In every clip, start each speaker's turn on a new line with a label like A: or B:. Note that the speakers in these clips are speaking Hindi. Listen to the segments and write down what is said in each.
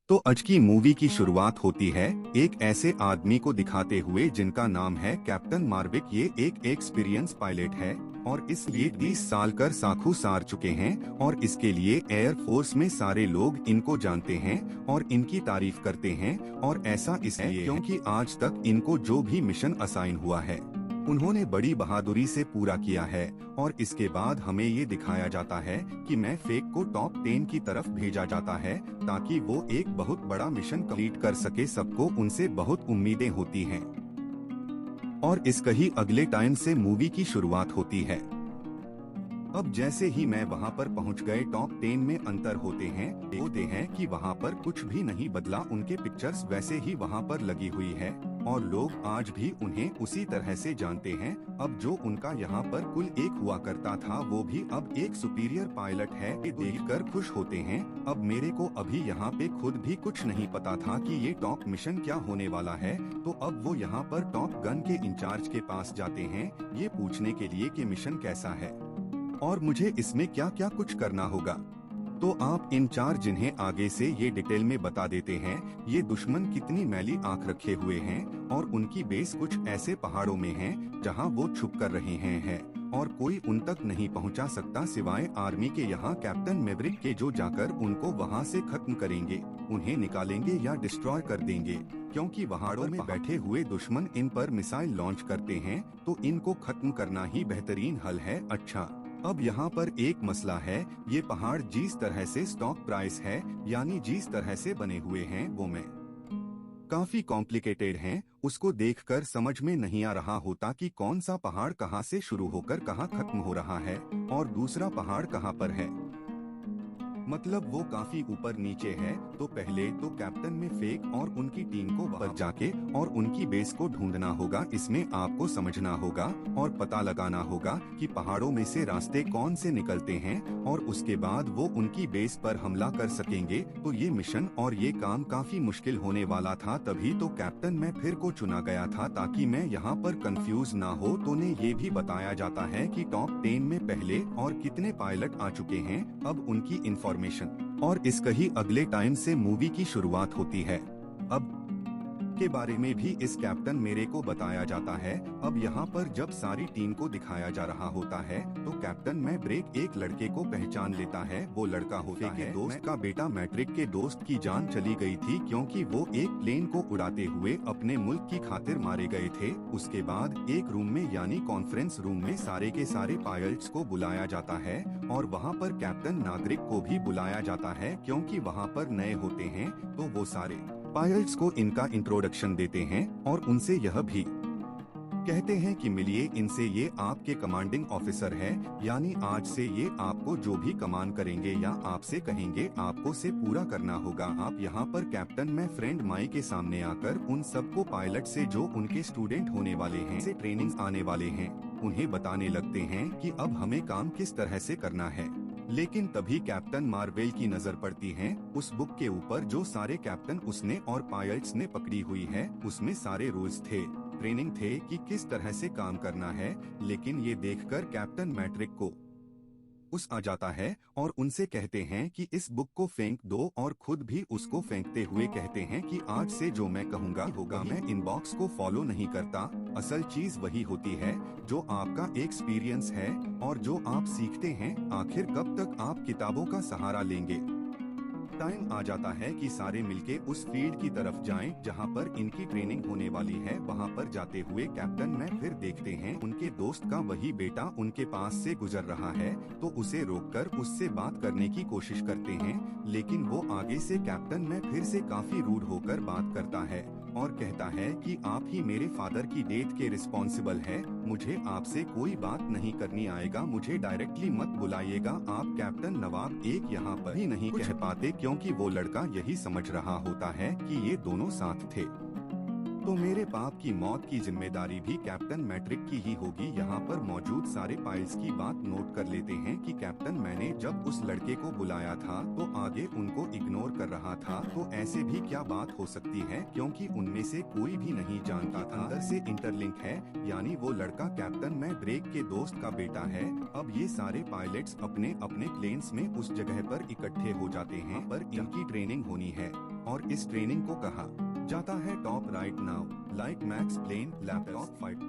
A: तो आज की मूवी की शुरुआत होती है एक ऐसे आदमी को दिखाते हुए जिनका नाम है कैप्टन मार्विक। ये एक एक्सपीरियंस पायलट है और इसलिए 20 साल कर साखू सार चुके हैं और इसके लिए एयर फोर्स में सारे लोग इनको जानते हैं और इनकी तारीफ करते हैं। और ऐसा इसलिए क्योंकि आज तक इनको जो भी मिशन असाइन हुआ है उन्होंने बड़ी बहादुरी से पूरा किया है। और इसके बाद हमें ये दिखाया जाता है कि मैं फेक को टॉप 10 की तरफ भेजा जाता है ताकि वो एक बहुत बड़ा मिशन कंप्लीट कर सके। सबको उनसे बहुत उम्मीदें होती हैं और इसका ही अगले टाइम से मूवी की शुरुआत होती है। अब जैसे ही मैं वहां पर पहुंच गए, टॉप 10 में अंतर होते हैं कि वहां पर कुछ भी नहीं बदला। उनके पिक्चर्स वैसे ही वहां पर लगी हुई है और लोग आज भी उन्हें उसी तरह से जानते हैं। अब जो उनका यहाँ पर कुल एक हुआ करता था वो भी अब एक सुपीरियर पायलट है। ये देखकर खुश होते हैं। अब मेरे को अभी यहाँ पे खुद भी कुछ नहीं पता था कि ये टॉप मिशन क्या होने वाला है। तो अब वो यहाँ पर टॉप गन के इंचार्ज के पास जाते हैं ये पूछने के लिए कि मिशन कैसा है और मुझे इसमें क्या क्या कुछ करना होगा। तो आप इंचार्ज जिन्हें आगे से ये डिटेल में बता देते हैं ये दुश्मन कितनी मैली आंख रखे हुए हैं और उनकी बेस कुछ ऐसे पहाड़ों में है जहां वो छुप कर रहे हैं और कोई उन तक नहीं पहुंचा सकता सिवाय आर्मी के। यहाँ कैप्टन मैवरिक के जो जाकर उनको वहां से खत्म करेंगे, उन्हें निकालेंगे या डिस्ट्रॉय कर देंगे। क्योंकि पहाड़ों में बैठे हुए दुश्मन इन पर मिसाइल लॉन्च करते हैं तो इनको खत्म करना ही बेहतरीन हल है। अच्छा, अब यहाँ पर एक मसला है, ये पहाड़ जिस तरह से स्टॉक प्राइस है यानी जिस तरह से बने हुए हैं वो में काफी कॉम्प्लिकेटेड हैं। उसको देखकर समझ में नहीं आ रहा होता कि कौन सा पहाड़ कहाँ से शुरू होकर कहाँ खत्म हो रहा है और दूसरा पहाड़ कहाँ पर है। मतलब वो काफी ऊपर नीचे है। तो पहले तो कैप्टन में फेक और उनकी टीम को वहां जाके और उनकी बेस को ढूंढना होगा। इसमें आपको समझना होगा और पता लगाना होगा कि पहाड़ों में से रास्ते कौन से निकलते हैं और उसके बाद वो उनकी बेस पर हमला कर सकेंगे। तो ये मिशन और ये काम काफी मुश्किल होने वाला था। तभी तो कैप्टन में फिर को चुना गया था ताकि मैं यहाँ पर कंफ्यूज ना हो। तो ने ये भी बताया जाता है कि टॉप 10 में पहले और कितने पायलट आ चुके हैं, अब उनकी इंफॉर्मेशन और इसका ही अगले टाइम से मूवी की शुरुआत होती है। अब के बारे में भी इस कैप्टन मेरे को बताया जाता है। अब यहाँ पर जब सारी टीम को दिखाया जा रहा होता है तो कैप्टन में ब्रेक एक लड़के को पहचान लेता है। वो लड़का होता है दोस्त का बेटा। मैट्रिक के दोस्त की जान चली गई थी क्योंकि वो एक प्लेन को उड़ाते हुए अपने मुल्क की खातिर मारे गए थे। उसके बाद एक रूम में यानी कॉन्फ्रेंस रूम में सारे के सारे पायलट्स को बुलाया जाता है और वहाँ पर कैप्टन नागरिक को भी बुलाया जाता है क्योंकि वहाँ पर नए होते हैं। तो वो सारे पायलट्स को इनका इंट्रोडक्शन देते हैं और उनसे यह भी कहते हैं कि मिलिए इनसे, ये आपके कमांडिंग ऑफिसर है यानी आज से ये आपको जो भी कमांड करेंगे या आपसे कहेंगे आपको से पूरा करना होगा। आप यहाँ पर कैप्टन में फ्रेंड माई के सामने आकर उन सबको पायलट से जो उनके स्टूडेंट होने वाले हैं, से ट्रेनिंग आने वाले हैं, उन्हें बताने लगते हैं कि अब हमें काम किस तरह से करना है। लेकिन तभी कैप्टन मार्वेल की नजर पड़ती है उस बुक के ऊपर जो सारे कैप्टन उसने और पायलट्स ने पकड़ी हुई है। उसमें सारे रूल्स थे, ट्रेनिंग थे कि किस तरह से काम करना है। लेकिन ये देखकर कैप्टन मैट्रिक को उस आ जाता है और उनसे कहते हैं कि इस बुक को फेंक दो और खुद भी उसको फेंकते हुए कहते हैं कि आज से जो मैं कहूँगा होगा। मैं इनबॉक्स को फॉलो नहीं करता। असल चीज वही होती है जो आपका एक्सपीरियंस है और जो आप सीखते हैं। आखिर कब तक आप किताबों का सहारा लेंगे। टाइम आ जाता है कि सारे मिलके उस फील्ड की तरफ जाएं जहां पर इनकी ट्रेनिंग होने वाली है। वहां पर जाते हुए कैप्टन में फिर देखते हैं उनके दोस्त का वही बेटा उनके पास से गुजर रहा है। तो उसे रोककर उससे बात करने की कोशिश करते हैं लेकिन वो आगे से कैप्टन में फिर से काफी रूड होकर बात करता है और कहता है कि आप ही मेरे फादर की डेथ के रिस्पॉन्सिबल है, मुझे आपसे कोई बात नहीं करनी आएगा, मुझे डायरेक्टली मत बुलाइएगा। आप कैप्टन नवाब एक यहाँ पर ही नहीं कह पाते क्योंकि वो लड़का यही समझ रहा होता है कि ये दोनों साथ थे। तो मेरे पाप की मौत की जिम्मेदारी भी कैप्टन मैट्रिक की ही होगी। यहाँ पर मौजूद सारे पाइल्स की बात नोट कर लेते हैं कि कैप्टन मैंने जब उस लड़के को बुलाया था तो आगे उनको इग्नोर कर रहा था, तो ऐसे भी क्या बात हो सकती है, क्योंकि उनमें से कोई भी नहीं जानता था अंदर से इंटरलिंक है, यानी वो लड़का कैप्टन मैट्रिक के दोस्त का बेटा है। अब ये सारे पायलट्स अपने अपने प्लेन्स में उस जगह पर इकट्ठे हो जाते हैं पर इनकी ट्रेनिंग होनी है और इस ट्रेनिंग को कहा जाता है top right now like max plane laptop fight.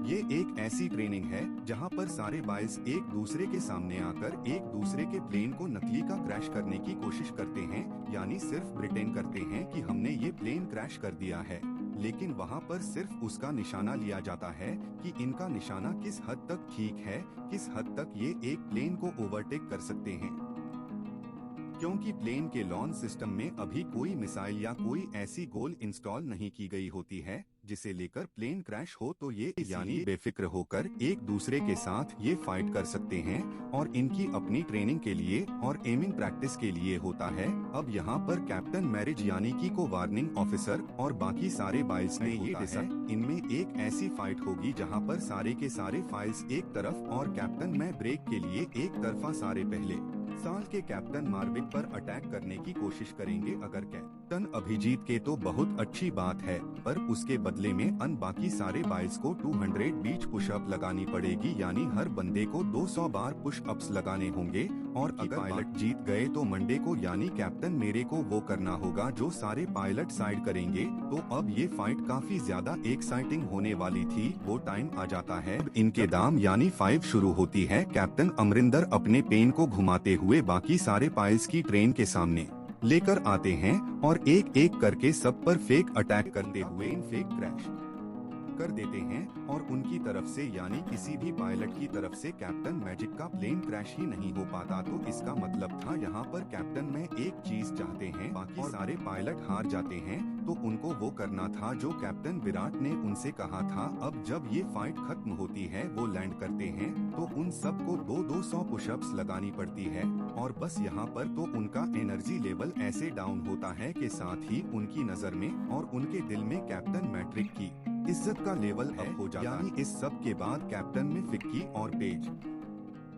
A: ये एक ऐसी ट्रेनिंग है जहां पर सारे बॉयज एक दूसरे के सामने आकर एक दूसरे के प्लेन को नकली का क्रैश करने की कोशिश करते हैं, यानी सिर्फ प्रिटेंड करते हैं कि हमने ये प्लेन क्रैश कर दिया है, लेकिन वहां पर सिर्फ उसका निशाना लिया जाता है कि इनका निशाना किस हद तक ठीक है, किस हद तक ये एक प्लेन को ओवरटेक कर सकते हैं। क्योंकि प्लेन के लॉन्च सिस्टम में अभी कोई मिसाइल या कोई ऐसी गोल इंस्टॉल नहीं की गई होती है जिसे लेकर प्लेन क्रैश हो, तो ये यानी बेफिक्र होकर एक दूसरे के साथ ये फाइट कर सकते हैं और इनकी अपनी ट्रेनिंग के लिए और एमिंग प्रैक्टिस के लिए होता है। अब यहाँ पर कैप्टन मैरिज यानी कि को वार्निंग ऑफिसर और बाकी सारे बॉयज ने ये डिसाइड इनमें एक ऐसी फाइट होगी जहाँ पर सारे के सारे फाइल्स एक तरफ और कैप्टन मैट्रिक के लिए एक तरफा सारे पहले साल के कैप्टन मार्विक पर अटैक करने की कोशिश करेंगे। अगर कैप्टन अभिजीत के तो बहुत अच्छी बात है, पर उसके बदले में बाकी सारे बॉयज को 200 बीच पुशअप लगानी पड़ेगी, यानी हर बंदे को 200 बार पुशअप्स लगाने होंगे। और अगर पायलट जीत गए तो मंडे को यानी कैप्टन मेरे को वो करना होगा जो सारे पायलट साइड करेंगे। तो अब ये फाइट काफी ज्यादा एक्साइटिंग होने वाली थी। वो टाइम आ जाता है इनके दाम यानी 5 शुरू होती है। कैप्टन अमरिंदर अपने पेन को घुमाते हुए बाकी सारे पायल्स की ट्रेन के सामने लेकर आते हैं और एक एक करके सब पर फेक अटैक करते हुए फेक क्रैश कर देते हैं और उनकी तरफ से यानी किसी भी पायलट की तरफ से कैप्टन मैजिक का प्लेन क्रैश ही नहीं हो पाता। तो इसका मतलब था यहाँ पर कैप्टन में एक चीज चाहते हैं, बाकी सारे पायलट हार जाते हैं, तो उनको वो करना था जो कैप्टन विराट ने उनसे कहा था। अब जब ये फाइट खत्म होती है, वो लैंड करते हैं तो उन सबको 200 पुशअप्स लगानी पड़ती है और बस यहाँ पर तो उनका एनर्जी लेवल ऐसे डाउन होता है कि साथ ही उनकी नजर में और उनके दिल में कैप्टन मैट्रिक की इज्जत का लेवल अप हो जाता है। यानी इस सब के बाद कैप्टन में फिक्की और पेज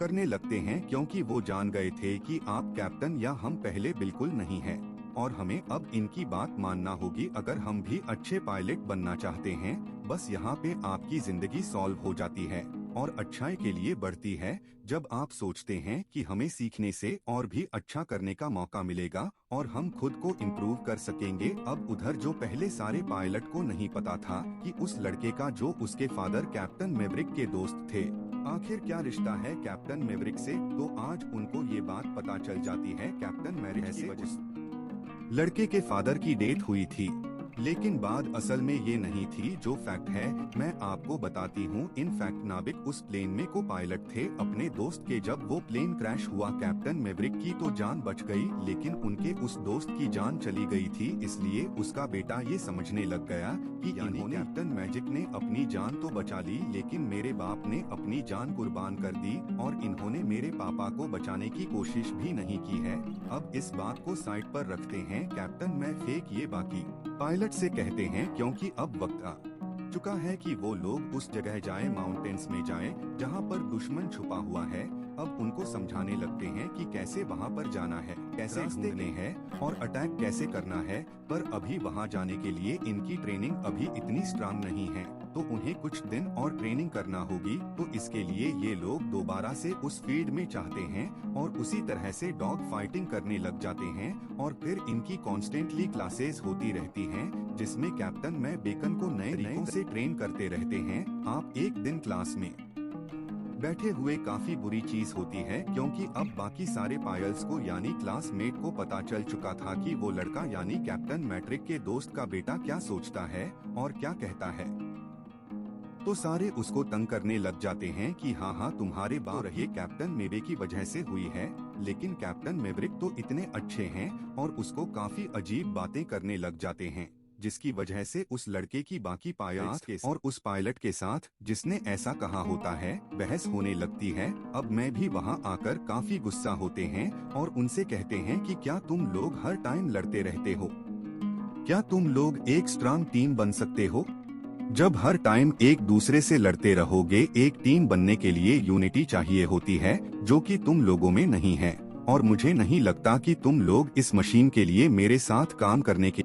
A: करने लगते हैं, क्योंकि वो जान गए थे कि आप कैप्टन या हम पहले बिल्कुल नहीं हैं और हमें अब इनकी बात मानना होगी अगर हम भी अच्छे पायलट बनना चाहते हैं। बस यहाँ पे आपकी जिंदगी सॉल्व हो जाती है और अच्छाई के लिए बढ़ती है जब आप सोचते हैं कि हमें सीखने से और भी अच्छा करने का मौका मिलेगा और हम खुद को इम्प्रूव कर सकेंगे। अब उधर जो पहले सारे पायलट को नहीं पता था कि उस लड़के का जो उसके फादर कैप्टन मैवरिक के दोस्त थे, आखिर क्या रिश्ता है कैप्टन मैवरिक से, तो आज उनको ये बात पता चल जाती है। कैप्टन मैवरिक से उस लड़के के फादर की डेथ हुई थी, लेकिन बात असल में ये नहीं थी जो फैक्ट है मैं आपको बताती हूँ। इन फैक्ट नाविक उस प्लेन में को पायलट थे अपने दोस्त के। जब वो प्लेन क्रैश हुआ कैप्टन मैवरिक की तो जान बच गई, लेकिन उनके उस दोस्त की जान चली गई थी। इसलिए उसका बेटा ये समझने लग गया कि इन्होंने कैप्टन मैजिक ने अपनी जान तो बचा ली, लेकिन मेरे बाप ने अपनी जान कुर्बान कर दी और इन्होंने मेरे पापा को बचाने की कोशिश भी नहीं की है। अब इस बात को साइड पर रखते हैं। कैप्टन मैं फेक ये बाकी पायलट से कहते हैं, क्योंकि अब वक्त आ चुका है कि वो लोग उस जगह जाएं, माउंटेन्स में जाएं, जहां पर दुश्मन छुपा हुआ है। अब उनको समझाने लगते हैं कि कैसे वहां पर जाना है, कैसे ढूंढने हैं और अटैक कैसे करना है। पर अभी वहां जाने के लिए इनकी ट्रेनिंग अभी इतनी स्ट्रांग नहीं है, तो उन्हें कुछ दिन और ट्रेनिंग करना होगी। तो इसके लिए ये लोग दोबारा से उस फील्ड में चाहते हैं और उसी तरह से डॉग फाइटिंग करने लग जाते हैं। और फिर इनकी कॉन्स्टेंटली क्लासेस होती रहती हैं, जिसमें कैप्टन मैं बेकन को नए तरीकों से ट्रेन करते रहते हैं। आप एक दिन क्लास में बैठे हुए काफी बुरी चीज होती है, क्योंकि अब बाकी सारे पायल्स को यानी क्लासमेट को पता चल चुका था कि वो लड़का यानी कैप्टन मैट्रिक के दोस्त का बेटा क्या सोचता है और क्या कहता है। तो सारे उसको तंग करने लग जाते हैं कि हाँ तुम्हारे बाप रहे कैप्टन मेवे की वजह से हुई है। लेकिन कैप्टन मैवरिक तो इतने अच्छे हैं और उसको काफी अजीब बातें करने लग जाते हैं, जिसकी वजह से उस लड़के की बाकी पायलट और उस पायलट के साथ जिसने ऐसा कहा होता है बहस होने लगती है। अब मैं भी वहां आकर काफी गुस्सा होते हैं और उनसे कहते हैं कि क्या तुम लोग हर टाइम लड़ते रहते हो, क्या तुम लोग एक स्ट्रांग टीम बन सकते हो? जब हर टाइम एक दूसरे से लड़ते रहोगे, एक टीम बनने के लिए यूनिटी चाहिए होती है, जो कि तुम लोगों में नहीं है। और मुझे नहीं लगता कि तुम लोग इस मशीन के लिए मेरे साथ काम करने के